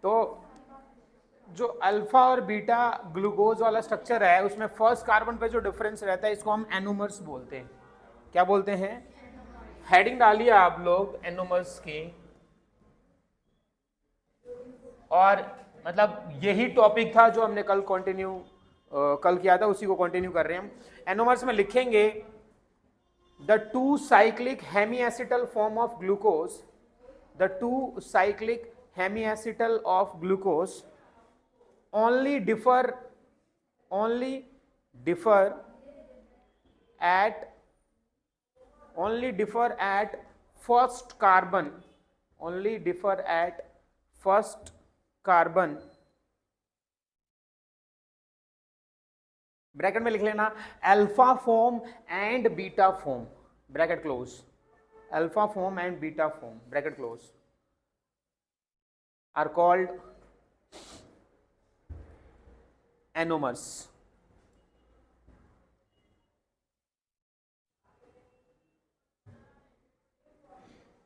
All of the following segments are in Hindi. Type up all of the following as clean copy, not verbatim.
तो जो अल्फा और बीटा ग्लूकोज वाला स्ट्रक्चर है उसमें फर्स्ट कार्बन पे जो डिफरेंस रहता है इसको हम एनोमर्स बोलते हैं। क्या बोलते हैं? हेडिंग डालिए आप लोग एनोमर्स की। और मतलब यही टॉपिक था जो हमने कल कंटिन्यू कल किया था, उसी को कंटिन्यू कर रहे हैं हम। एनोमर्स में लिखेंगे the two cyclic hemiacetal form of glucose, the two cyclic hemiacetal of glucose only differ at first carbon, only differ at first carbon, bracket में लिख लेना alpha form and beta form, bracket close, alpha form and beta form, bracket close, are called anomers.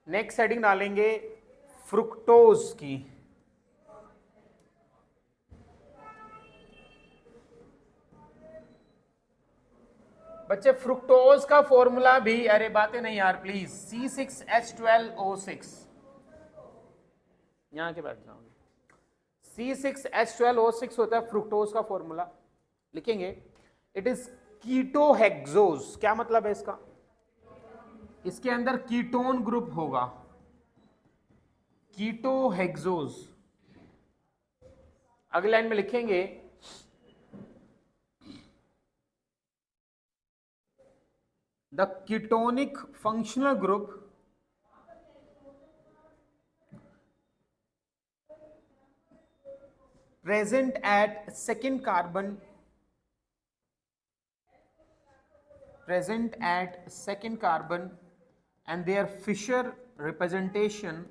Next heading डालेंगे फ्रुक्टोज की। बच्चे फ्रुक्टोज का फॉर्मूला भी, अरे बातें नहीं यार प्लीज, C6H12O6, यहां के बैठ जाओगे, C6H12O6 होता है फ्रुक्टोज का फॉर्मूला। लिखेंगे इट इज कीटोहेक्सोज। क्या मतलब है इसका? इसके अंदर कीटोन ग्रुप होगा, कीटोहेक्सोज। अगले लाइन में लिखेंगे the ketonic functional group present at second carbon, present at second carbon and their Fisher representation,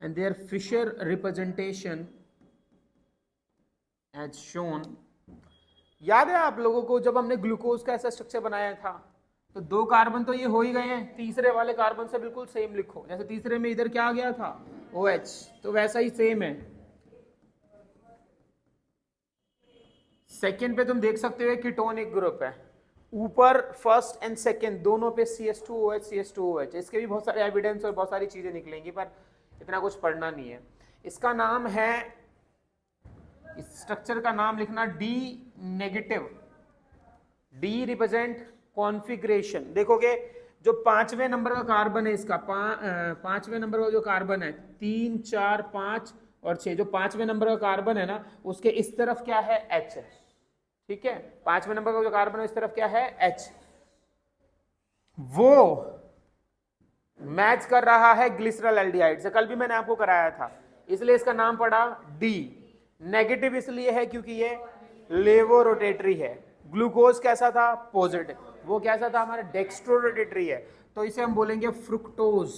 and their Fisher representation as shown। याद है आप लोगों को जब हमने ग्लूकोज का ऐसा स्ट्रक्चर बनाया था तो दो कार्बन तो ये हो ही गए हैं, तीसरे वाले कार्बन से बिल्कुल सेम लिखो, जैसे तीसरे में इधर क्या आ गया था OH, तो वैसा ही सेम है। सेकेंड पे तुम देख सकते हो कीटोनिक ग्रुप है, ऊपर फर्स्ट एंड सेकेंड दोनों पे CH2OH CH2OH। इसके भी बहुत सारे एविडेंस और बहुत सारी चीजें निकलेंगी पर इतना कुछ पढ़ना नहीं है। इसका नाम है, इस स्ट्रक्चर का नाम लिखना D negative. D represent configuration. देखोगे जो पांचवें नंबर का कार्बन है इसका, पांचवें नंबर का जो कार्बन है 3 4 5 और 6, जो पांचवें नंबर का कार्बन है ना उसके इस तरफ क्या है H है, ठीक है। पांचवें नंबर का जो कार्बन है इस तरफ क्या है H, वो मैच कर रहा है ग्लिसरल एल्डिहाइड से, कल भी मैंने आपको कराया था, इसलिए इसका नाम पड़ा D। नेगेटिव इसलिए है क्योंकि ये लेवो रोटेटरी है। ग्लूकोज कैसा था? पॉजिटिव। वो कैसा था? हमारा डेक्स्ट्रो रोटेटरी है, तो इसे हम बोलेंगे फ्रुक्टोज।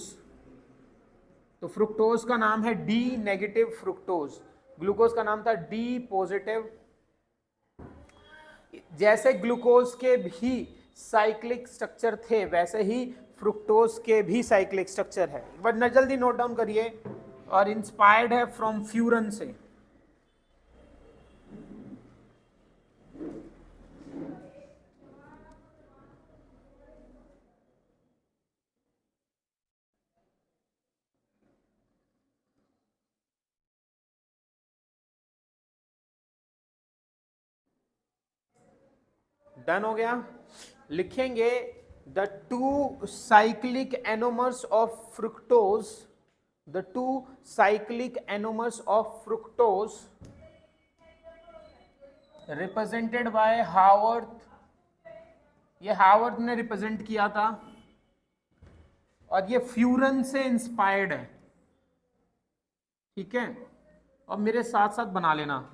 तो फ्रुक्टोज का नाम है D नेगेटिव फ्रुक्टोज, ग्लूकोज का नाम था D पॉजिटिव। जैसे ग्लूकोज के भी साइक्लिक स्ट्रक्चर थे वैसे ही फ्रुक्टोज के भी साइक्लिक स्ट्रक्चर है, वरना जल्दी नोट डाउन करिए। और इंस्पायर्ड है फ्रॉम फ्यूरन से। डन हो गया। लिखेंगे the two cyclic anomers of fructose, the two cyclic anomers of fructose represented by Haworth. ये हावर्थ ने रिप्रेजेंट किया था और ये फ्यूरन से इंस्पायर्ड है, ठीक है। और मेरे साथ साथ बना लेना,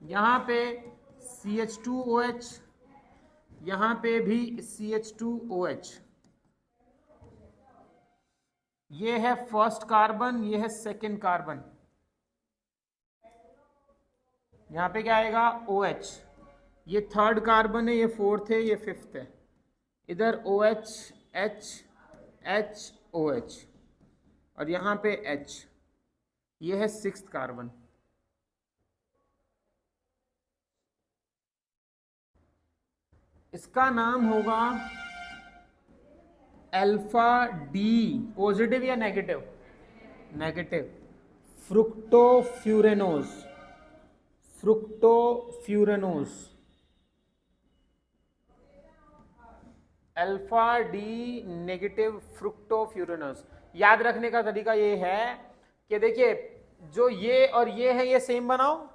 यहां पे CH2OH, यहां पे भी CH2OH। ये है फर्स्ट कार्बन, ये है सेकेंड कार्बन, यहां पे क्या आएगा OH। ये थर्ड कार्बन है, ये फोर्थ है, ये फिफ्थ है। इधर OH H H OH और यहाँ पे H, ये है सिक्स्थ कार्बन। इसका नाम होगा अल्फा डी, पॉजिटिव या negative? Negative. Fructofuranose, fructofuranose, alpha D negative fructofuranose. याद रखने का तरीका ये है कि देखिए, जो ये और ये है ये सेम बनाओ,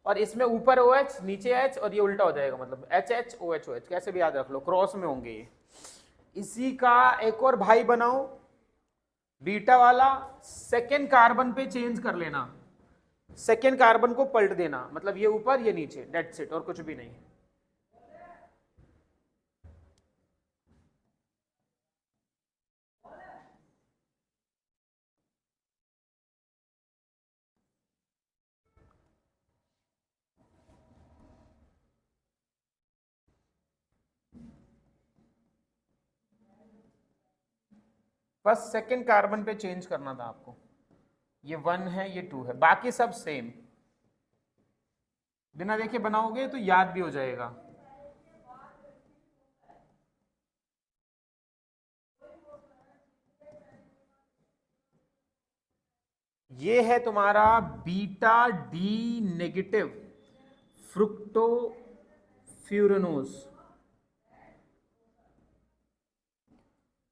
और इसमें ऊपर OH नीचे H, और ये उल्टा हो जाएगा, मतलब HH OH OH, कैसे भी याद रख लो, क्रॉस में होंगे ये। इसी का एक और भाई बनाओ, बीटा वाला, सेकेंड कार्बन पे चेंज कर लेना, सेकेंड कार्बन को पलट देना, मतलब ये ऊपर ये नीचे, डेट्स इट, और कुछ भी नहीं। बस सेकेंड कार्बन पे चेंज करना था आपको। ये 1 है, ये 2 है, बाकी सब सेम। बिना देखे बनाओगे तो याद भी हो जाएगा। ये है तुम्हारा beta D negative fructofuranose,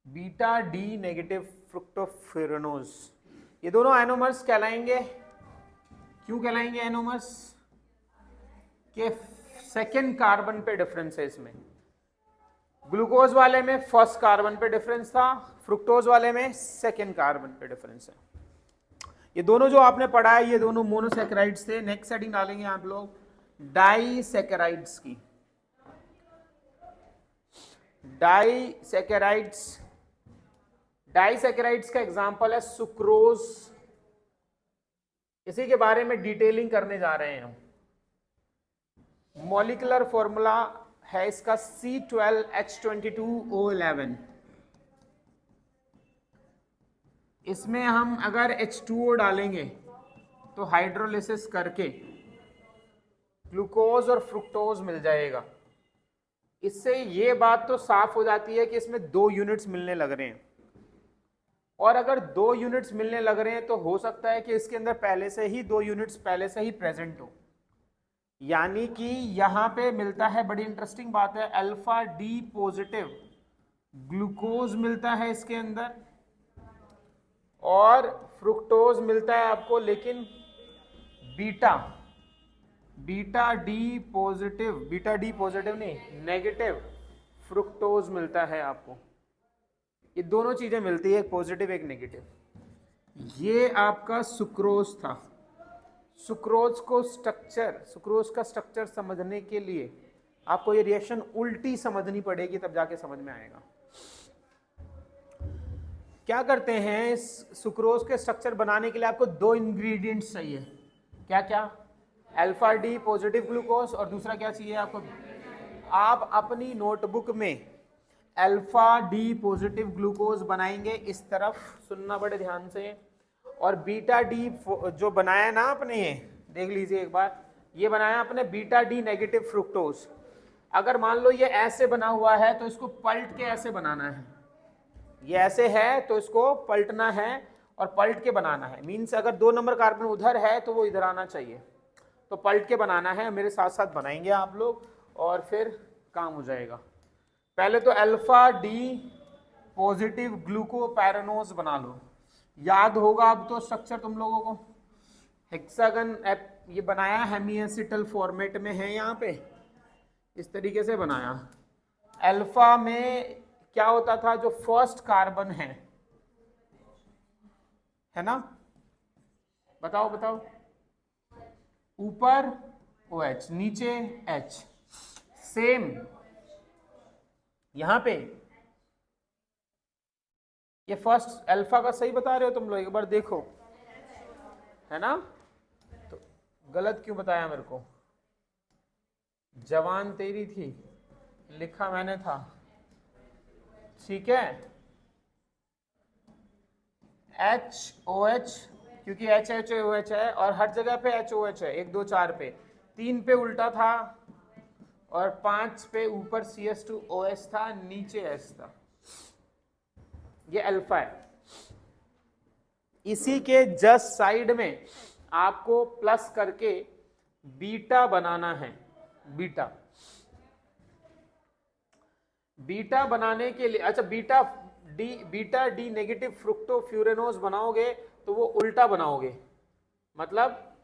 beta D negative fructofuranose. ये दोनों एनोमर्स कहलाएंगे। क्यों कहलाएंगे एनोमर्स? के सेकेंड कार्बन पे डिफरेंस है इसमें। ग्लूकोज वाले में फर्स्ट कार्बन पे डिफरेंस था, फ्रुक्टोज वाले में सेकेंड कार्बन पे डिफरेंस है। ये दोनों जो आपने पढ़ा है, ये दोनों मोनोसैकेराइड्स थे। नेक्स्ट सेटिंग डालेंगे आप लोग डाइसैकेराइड्स की। डाइसैकेराइड्स, डाइसैकेराइड्स का एग्जांपल है सुक्रोज। इसी के बारे में डिटेलिंग करने जा रहे हैं हम। मॉलिक्यूलर फॉर्मूला है इसका C12H22O11। इसमें हम अगर H2O डालेंगे तो हाइड्रोलिसिस करके ग्लूकोज और फ्रुक्टोज मिल जाएगा। इससे ये बात तो साफ हो जाती है कि इसमें 2 यूनिट्स मिलने लग रहे हैं, और अगर 2 यूनिट्स मिलने लग रहे हैं तो हो सकता है कि इसके अंदर पहले से ही 2 यूनिट्स पहले से ही प्रेजेंट हो। यानी कि यहां पे मिलता है, बड़ी इंटरेस्टिंग बात है, अल्फा डी पॉजिटिव ग्लूकोज मिलता है इसके अंदर, और फ्रुक्टोज मिलता है आपको, लेकिन बीटा डी पॉजिटिव नहीं, नेगेटिव फ्रुक्टोज मिलता है आपको। ये दोनों चीजें मिलती है, एक पॉजिटिव एक नेगेटिव। ये आपका सुक्रोज था। सुक्रोज का स्ट्रक्चर समझने के लिए आपको ये रिएक्शन उल्टी समझनी पड़ेगी, तब जाके समझ में आएगा। क्या करते हैं, सुक्रोज के स्ट्रक्चर बनाने के लिए आपको 2 इंग्रेडिएंट्स चाहिए। क्या क्या? अल्फा डी पॉजिटिव ग्लूकोज, और दूसरा क्या चाहिए आपको? आप अपनी नोटबुक में अल्फा डी पॉजिटिव ग्लूकोज बनाएंगे, इस तरफ सुनना बड़े ध्यान से, और बीटा डी जो बनाया ना आपने, ये देख लीजिए एक बार, ये बनाया आपने बीटा डी नेगेटिव फ्रुक्टोज। अगर मान लो ये ऐसे बना हुआ है तो इसको पलट के ऐसे बनाना है। ये ऐसे है तो इसको पलटना है और पलट के बनाना है। मीन्स अगर 2 नंबर कार्बन उधर है तो वो इधर आना चाहिए, तो पलट के बनाना है। मेरे साथ साथ बनाएंगे आप लोग और फिर काम हो जाएगा। पहले तो अल्फा डी पॉजिटिव ग्लूकोपैरानोज बना लो। याद होगा अब तो स्ट्रक्चर तुम लोगों को। हेक्सागन ये बनाया हेमीएसिटल फॉर्मेट में है, यहाँ पे इस तरीके से बनाया। अल्फा में क्या होता था, जो फर्स्ट कार्बन है ना, बताओ बताओ, ऊपर OH नीचे H, सेम यहां पे। ये फर्स्ट अल्फा का सही बता रहे हो तुम लोग, एक बार देखो, है ना? तो गलत क्यों बताया मेरे को? जवान तेरी थी, लिखा मैंने था, ठीक है। HOH, क्योंकि HHOH है और हर जगह पे HOH है, 1 2 4 पे, 3 पे उल्टा था और 5 पे ऊपर CS2OH था, नीचे H था। ये अल्फा है। इसी के जस्ट साइड में आपको प्लस करके बीटा बनाना है। बीटा, बीटा बनाने के लिए, अच्छा बीटा डी नेगेटिव फ्रुक्टोफ्यूरेनोज बनाओगे तो वो उल्टा बनाओगे, मतलब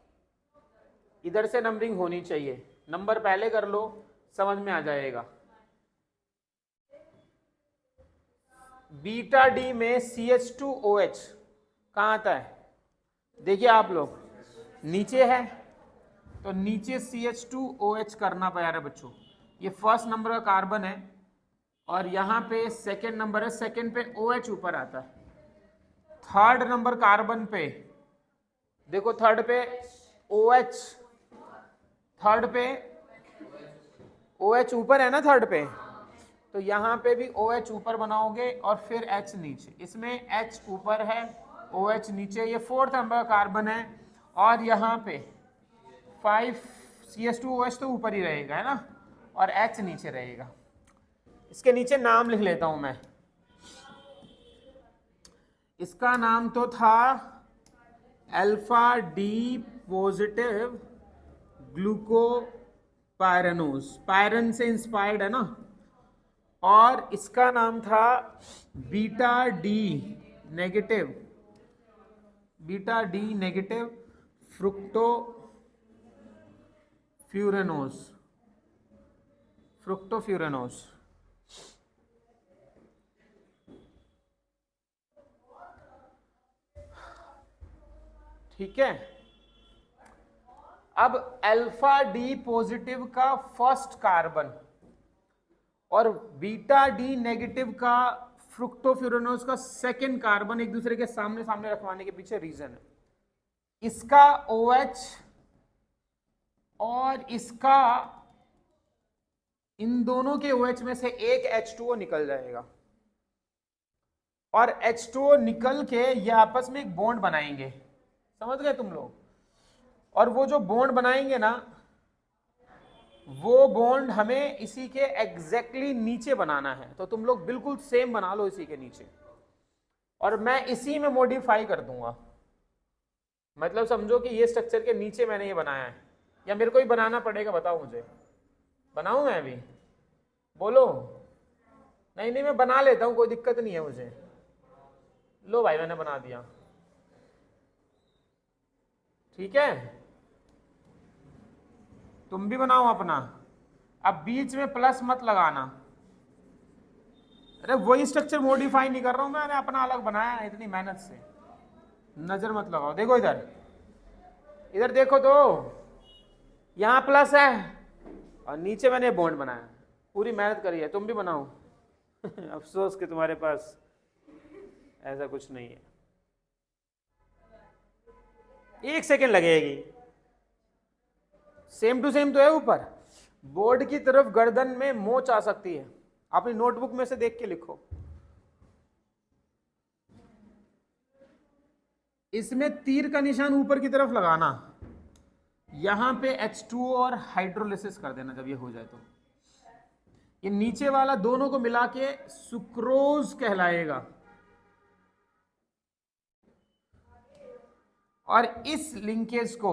इधर से नंबरिंग होनी चाहिए। नंबर पहले कर लो, समझ में आ जाएगा। बीटा डी में CH2OH कहाँ आता है, देखिए आप लोग, नीचे है, तो नीचे CH2OH करना प्यारे बच्चों। ये फर्स्ट नंबर का कार्बन है और यहाँ पे सेकेंड नंबर है, सेकेंड पे OH ऊपर आता है। थर्ड नंबर कार्बन पे देखो, थर्ड पे OH, थर्ड पे OH ऊपर है ना थर्ड पे, तो यहाँ पे भी OH ऊपर बनाओगे और फिर H नीचे। इसमें H ऊपर है, OH नीचे, ये फोर्थ नंबर कार्बन है। और यहाँ पे 5 CS2OH तो ऊपर ही रहेगा, है ना, और H नीचे रहेगा। इसके नीचे नाम लिख लेता हूं मैं, इसका नाम तो था alpha D positive glucopyranose, pyran से इंस्पायर्ड है ना, और इसका नाम था beta D negative, beta D negative fructofuranose, fructofuranose. ठीक है। अब अल्फा डी पॉजिटिव का फर्स्ट कार्बन और बीटा डी नेगेटिव का फ्रुक्टोफ्यूरेनोज का सेकेंड कार्बन एक दूसरे के सामने सामने रखवाने के पीछे रीजन है। इसका OH और इसका, इन दोनों के OH में से एक H2O निकल जाएगा और H2O निकल के ये आपस में एक बॉन्ड बनाएंगे, समझ गए तुम लोग। और वो जो बॉन्ड बनाएंगे ना, वो बॉन्ड हमें इसी के एग्जैक्टली नीचे बनाना है, तो तुम लोग बिल्कुल सेम बना लो इसी के नीचे, और मैं इसी में मॉडिफाई कर दूंगा। मतलब समझो कि ये स्ट्रक्चर के नीचे मैंने ये बनाया है, या मेरे को ही बनाना पड़ेगा, बताओ मुझे, बनाऊं मैं अभी, बोलो। नहीं नहीं, मैं बना लेता हूं, कोई दिक्कत नहीं है मुझे। लो भाई, मैंने बना दिया, ठीक है। तुम भी बनाओ अपना। अब बीच में प्लस मत लगाना। अरे वही स्ट्रक्चर मॉडिफाई नहीं कर रहा हूं, मैंने अपना अलग बनाया है इतनी मेहनत से। नजर मत लगाओ, देखो इधर, इधर देखो तो, यहां प्लस है और नीचे मैंने बॉन्ड बनाया, पूरी मेहनत करी है, तुम भी बनाओ। अफसोस कि तुम्हारे पास ऐसा कुछ नहीं है। 1 सेकेंड लगेगी, सेम टू सेम तो है। ऊपर बोर्ड की तरफ गर्दन में मोच आ सकती है, अपनी नोटबुक में से देख के लिखो। इसमें तीर का निशान ऊपर की तरफ लगाना, यहां पे H2O और हाइड्रोलिसिस कर देना जब ये हो जाए। तो ये नीचे वाला दोनों को मिला के सुक्रोज कहलाएगा, और इस लिंकेज को,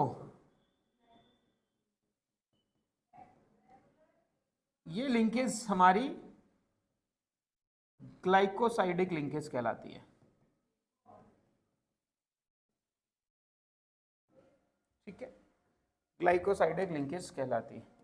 ये लिंकेज हमारी ग्लाइकोसाइडिक लिंकेज कहलाती है, ठीक है, ग्लाइकोसाइडिक लिंकेज कहलाती है।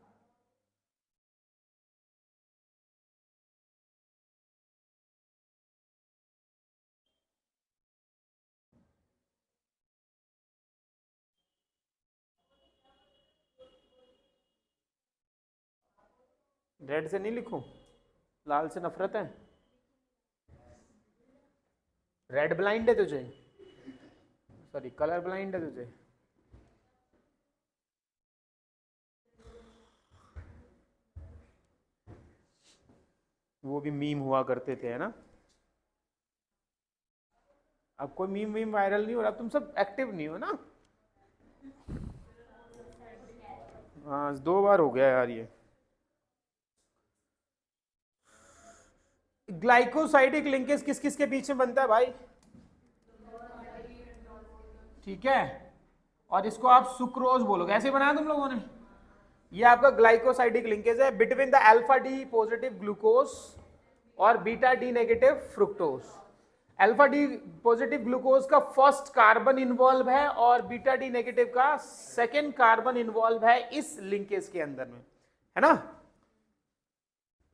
रेड से नहीं लिखूं, लाल से नफरत है, रेड ब्लाइंड है तुझे, सॉरी कलर ब्लाइंड है तुझे। वो भी मीम हुआ करते थे, है ना। अब कोई मीम मीम वायरल नहीं हो रहा, तुम सब एक्टिव नहीं हो ना। हाँ 2 बार हो गया यार ये। ग्लाइकोसाइडिक लिंकेज किस किस के बीच में बनता है भाई? ठीक है, और इसको आप सुक्रोज बोलोगे, ऐसे बनाया तुम लोगों ने। ये आपका ग्लाइकोसाइडिक लिंकेज है between the alpha D positive glucose और beta D negative fructose. Alpha D positive glucose का फर्स्ट कार्बन इन्वॉल्व है और बीटा डी नेगेटिव का सेकेंड कार्बन इन्वॉल्व है इस लिंकेज के अंदर में, है ना।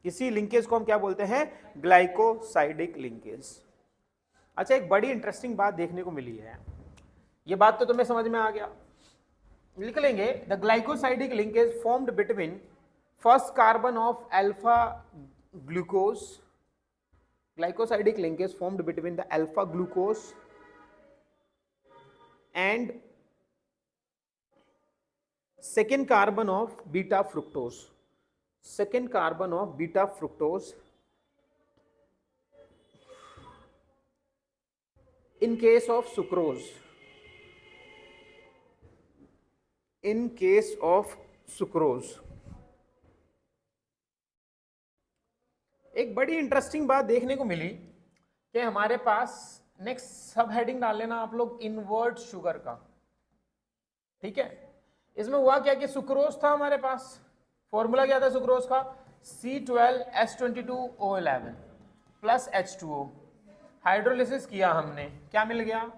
इसी लिंकेज को हम क्या बोलते हैं? Glycosidic linkage. अच्छा, एक बड़ी इंटरेस्टिंग बात देखने को मिली है, ये बात तो तुम्हें समझ में आ गया, लिख लेंगे। The glycosidic linkage formed between first carbon of alpha glucose, glycosidic linkage formed between the alpha glucose and second carbon of beta fructose, second carbon of beta fructose in case of sucrose, in case of sucrose। एक बड़ी इंटरेस्टिंग बात देखने को मिली कि हमारे पास नेक्स्ट सब हेडिंग डाल लेना आप लोग, इनवर्ट शुगर का। ठीक है, इसमें हुआ क्या कि सुक्रोज था हमारे पास, फॉर्मूला क्या था सुक्रोज का? C12H22O11 plus H2O। हाइड्रोलिसिस किया हमने, क्या मिल गया?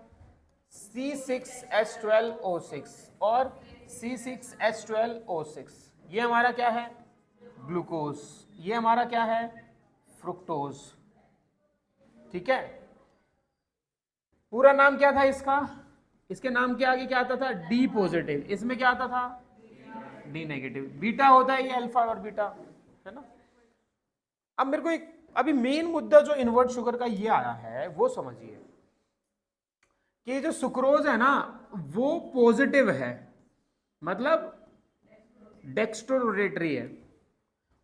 C6H12O6 और C6H12O6। ये हमारा क्या है? ग्लूकोज। ये हमारा क्या है? फ्रुक्टोज। ठीक है, पूरा नाम क्या था इसका? इसके नाम के आगे क्या आता था? D positive. इसमें क्या आता था? D negative. बीटा होता है ये अल्फा और बीटा, है ना। अब मेरे को एक अभी मेन मुद्दा जो इन्वर्ट शुगर का ये आया है वो समझिए कि जो सुक्रोज है ना वो पॉजिटिव है, मतलब डेक्स्ट्रोरोटेटरी है,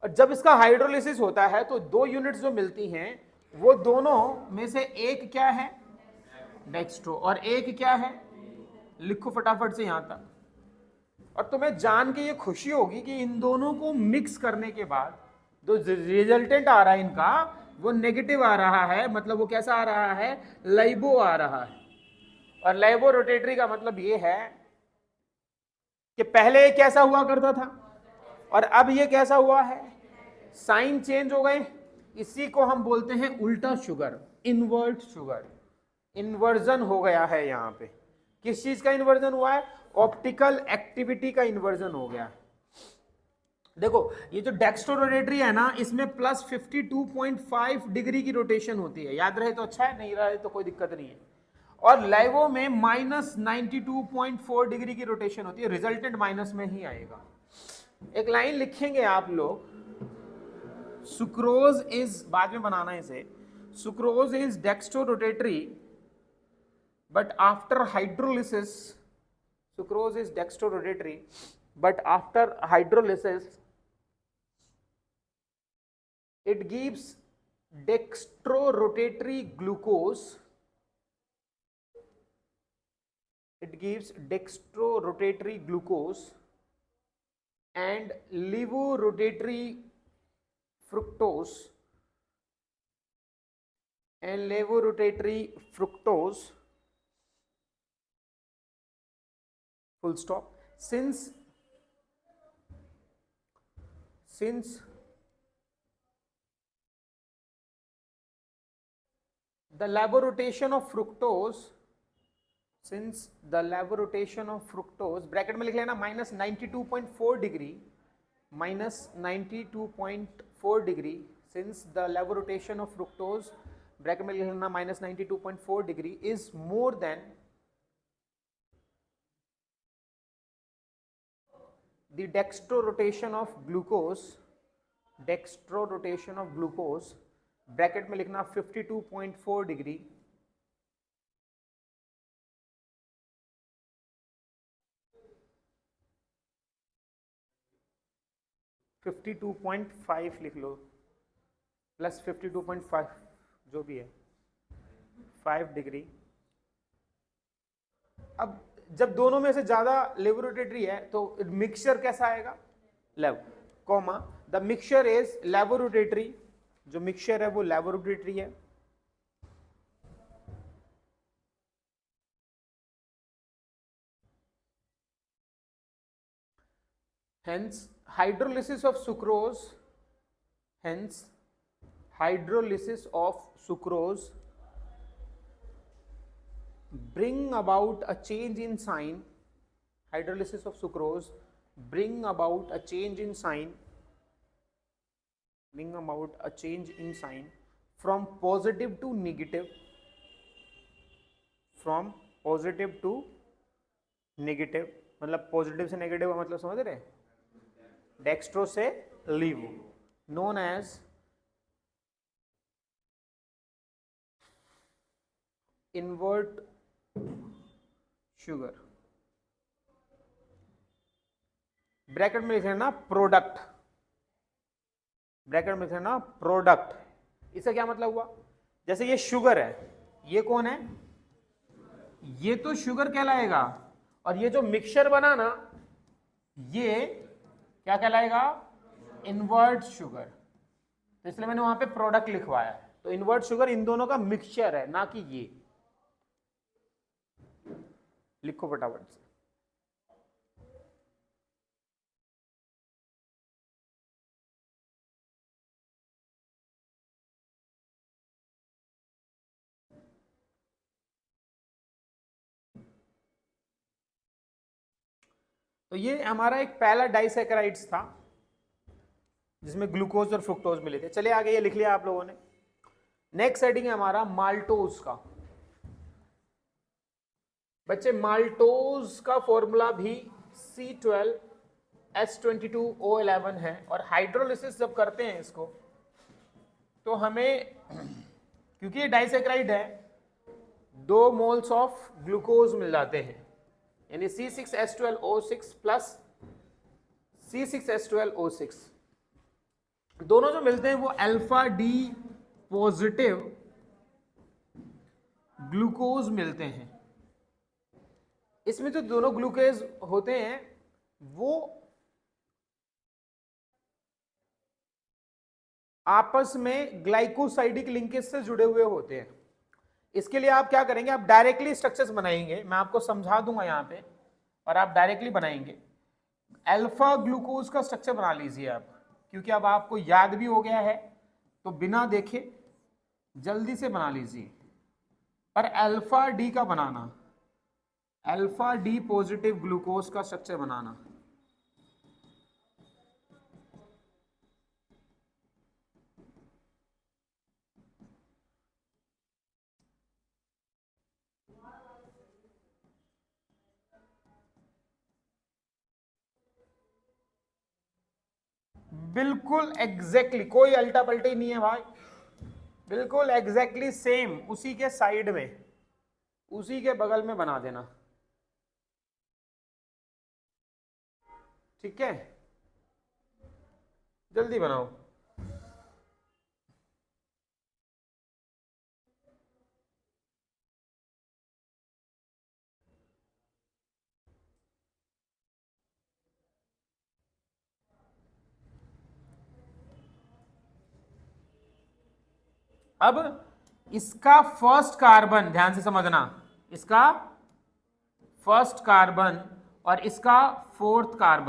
और जब इसका हाइड्रोलिसिस होता है तो 2 यूनिट्स जो मिलती हैं वो दोनों में से एक क्या है? डेक्स्ट्रो, और एक क्या है? लिखो फटाफट से यहां तक। और तुम्हें जान के ये खुशी होगी कि इन दोनों को मिक्स करने के बाद जो रिजल्टेंट आ रहा है इनका वो नेगेटिव आ रहा है, मतलब वो कैसा आ रहा है? लाइबो आ रहा है। और लाइबो रोटेटरी का मतलब ये है कि पहले ये कैसा हुआ करता था और अब ये कैसा हुआ है, साइन चेंज हो गए। इसी को हम बोलते हैं उल्टा शुगर, इनवर्ट शुगर। इन्वर्जन हो गया है यहां पे। किस चीज का इन्वर्जन हुआ है? ऑप्टिकल एक्टिविटी का इन्वर्जन हो गया। देखो ये जो डेक्स्ट्रोरोटेटरी है ना इसमें प्लस 52.5 डिग्री की रोटेशन होती है, याद रहे तो अच्छा है, नहीं रहे तो कोई दिक्कत नहीं है। और लाइवो में माइनस 92.4 डिग्री की रोटेशन होती है, रिजल्टेंट माइनस में ही आएगा। एक लाइन लिखेंगे आप लोग, सुक्रोज इज, बाद में बनाना इसे, sucrose is dextrorotatory but after hydrolysis, sucrose is dextrorotatory but after hydrolysis it gives dextrorotatory glucose, it gives dextrorotatory glucose and levorotatory fructose and levorotatory fructose, full stop। since the levodotation of fructose, since the levodotation of fructose, bracket में लिख लेना minus 92.4 degree, minus 92.4 degree, since the levodotation of fructose, bracket में लिख लेना minus 92.4 degree, is more than the dextrorotation of glucose, dextrorotation of glucose, bracket में लिखना 52.4 डिग्री, 52.5 लिख लो, प्लस 52.5 जो भी है 5 डिग्री। अब जब दोनों में से ज्यादा लेबोरेटरी है तो मिक्सचर कैसा आएगा, लेव, comma the mixture is laboratory, जो मिक्सचर है वो लेबोरेटरी है। Hence hydrolysis of sucrose, hence hydrolysis of sucrose bring about a change in sign, hydrolysis of sucrose bring about a change in sign, bring about a change in sign from positive to negative, from positive to negative, मतलब पॉजिटिव से नेगेटिव का मतलब समझ रहे, डेक्स्ट्रो से laevo, known as invert sugar, bracket में लिखे ना प्रोडक्ट, ब्रैकेट में लिखे ना प्रोडक्ट। इसका क्या मतलब हुआ, जैसे ये शुगर है, ये कौन है, ये तो शुगर कहलाएगा, और ये जो मिक्सचर बना ना ये क्या कहलाएगा, इन्वर्ट शुगर। तो इसलिए मैंने वहां पे प्रोडक्ट लिखवाया है। तो इन्वर्ट शुगर इन दोनों का मिक्सचर है, ना कि ये। लिखो फटाफट से। तो ये हमारा एक पहला डाइसैकेराइड्स था जिसमें ग्लूकोज और फ्रुक्टोज मिले थे। चलिए आगे, ये लिख लिया आप लोगों ने। नेक्स्ट हेडिंग है हमारा माल्टोज का। बच्चे माल्टोज का फॉर्मूला भी C12H22O11 है, और हाइड्रोलिसिस जब करते हैं इसको तो हमें, क्योंकि ये डाइसैकेराइड है, 2 मोल्स ऑफ ग्लूकोज मिल जाते हैं, यानी C6H12O6 प्लस C6H12O6। दोनों जो मिलते हैं वो अल्फा डी पॉजिटिव ग्लूकोज मिलते हैं। इसमें जो दोनों ग्लूकोज होते हैं वो आपस में ग्लाइकोसाइडिक लिंकेज से जुड़े हुए होते हैं। इसके लिए आप क्या करेंगे, आप डायरेक्टली स्ट्रक्चर्स बनाएंगे, मैं आपको समझा दूंगा यहां पे, और आप डायरेक्टली बनाएंगे। अल्फा ग्लूकोज का स्ट्रक्चर बना लीजिए आप, क्योंकि अब आपको याद भी हो गया है तो बिना देखे जल्दी से बना लीजिए। पर अल्फा डी का बनाना, अल्फा डी पॉजिटिव ग्लूकोज का स्ट्रक्चर बनाना, बिल्कुल एग्जैक्टली कोई अल्टा पल्टी नहीं है भाई, बिल्कुल एग्जैक्टली सेम उसी के साइड में, उसी के बगल में बना देना, ठीक है। जल्दी बनाओ। अब इसका फर्स्ट कार्बन ध्यान से समझना, इसका फर्स्ट कार्बन और इसका फोर्थ कार्बन